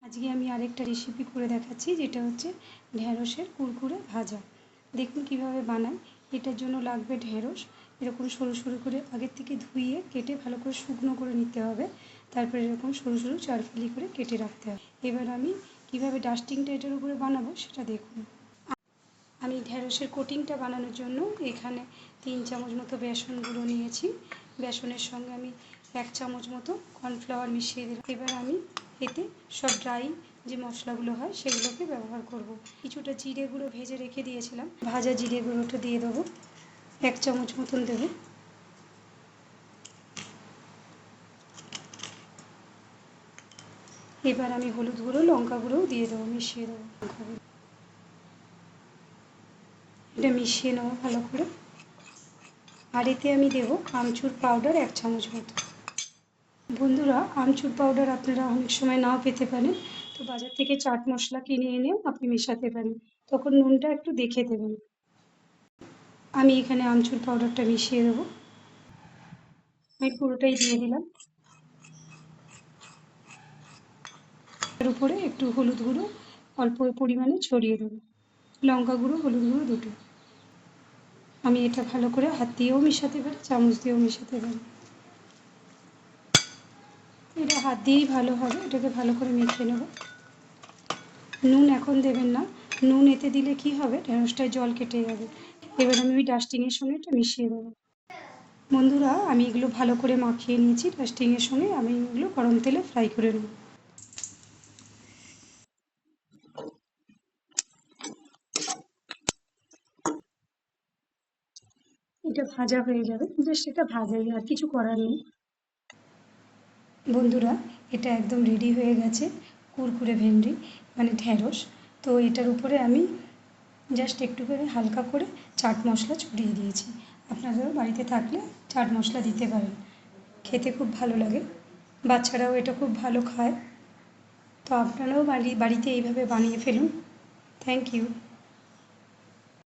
আজকে আমি আরেকটা রেসিপি করে দেখাচ্ছি, যেটা হচ্ছে ঢ্যাঁড়সের কুরকুরে ভাজা। দেখুন কিভাবে বানাই। এটার জন্য লাগবে ঢ্যাঁড়স। এরকম সরু সরু করে আগের থেকে ধুয়ে কেটে ভালো করে শুকনো করে নিতে হবে। তারপরে এরকম সরু সরু চারফালি করে কেটে রাখতে হবে। এবার আমি কিভাবে ডাস্টিংটা এটার উপরে বানাবো সেটা দেখুন। আমি ঢ্যাঁড়সের কোটিংটা বানানোর জন্য এখানে 3 চামচ মতো বেসন গুঁড়ো নিয়েছি। বেসনের সঙ্গে আমি 1 চামচ মতো কর্নফ্লাওয়ার মিশিয়ে দিলাম। এবার আমি এতে সব ড্রাই যে মশলাগুলো হয় সেগুলোকে ব্যবহার করব। কিছুটা জিরে গুঁড়ো ভেজে রেখে দিয়েছিলাম, ভাজা জিরে গুঁড়োটা দিয়ে দেবো, 1 চামচ মতন দেবো। এবার আমি হলুদ গুঁড়ো লঙ্কা গুঁড়োও দিয়ে দেবো, মিশিয়ে দেবো। এটা মিশিয়ে নেবো ভালো করে। আর এতে আমি দেবো আমচুর পাউডার 1 চামচ মতো। বন্ধুরা, আমচুর পাউডার আপনারা অনেক সময় নাও পেতে পারেন, তো বাজার থেকে চাট মশলা কিনে এনেও আপনি মেশাতে পারেন, তখন নুনটা একটু দেখে দেবেন। আমি এখানে আমচুর পাউডারটা মিশিয়ে দেবো, আমি পুরোটাই দিয়ে দিলাম। এর উপরে একটু হলুদ গুঁড়ো অল্প পরিমাণে ছড়িয়ে দেবো, লঙ্কা গুঁড়ো হলুদ গুঁড়ো দুটো। আমি এটা ভালো করে হাত দিয়েও মেশাতে পারি, চামচ দিয়েও মেশাতে পারি। এটা হাত দিয়েই ভালো হবে, এটাকে ভালো করে মেখে নেব। নুন এখন দেবেন না, নুন এতে দিলে কি হবে, ঢ্যাঁড়সটায় জল কেটে যাবে। এবার আমি ওই ডাস্টিংয়ের সঙ্গে এটা মিশিয়ে দেবো। বন্ধুরা, আমি এগুলো ভালো করে মাখিয়ে নিয়েছি ডাস্টিংয়ের সঙ্গে। আমি এগুলো গরম তেলে ফ্রাই করে নেব। এটা ভাজা হয়ে যাবে, জাস্ট এটা ভাজাই, আর কিছু করার নেই। বন্ধুরা, এটা একদম রেডি হয়ে গেছে কুরকুরে ভেন্ডি মানে ঢ্যাঁড়স। তো এটার উপরে আমি জাস্ট একটু করে হালকা করে চাট মশলা ছড়িয়ে দিয়েছি। আপনাদেরও বাড়িতে থাকলে চাট মশলা দিতে পারেন, খেতে খুব ভালো লাগে। বাচ্চারাও এটা খুব ভালো খায়। তো আপনারাও বাড়িতে এইভাবে বানিয়ে ফেলুন। Thank you.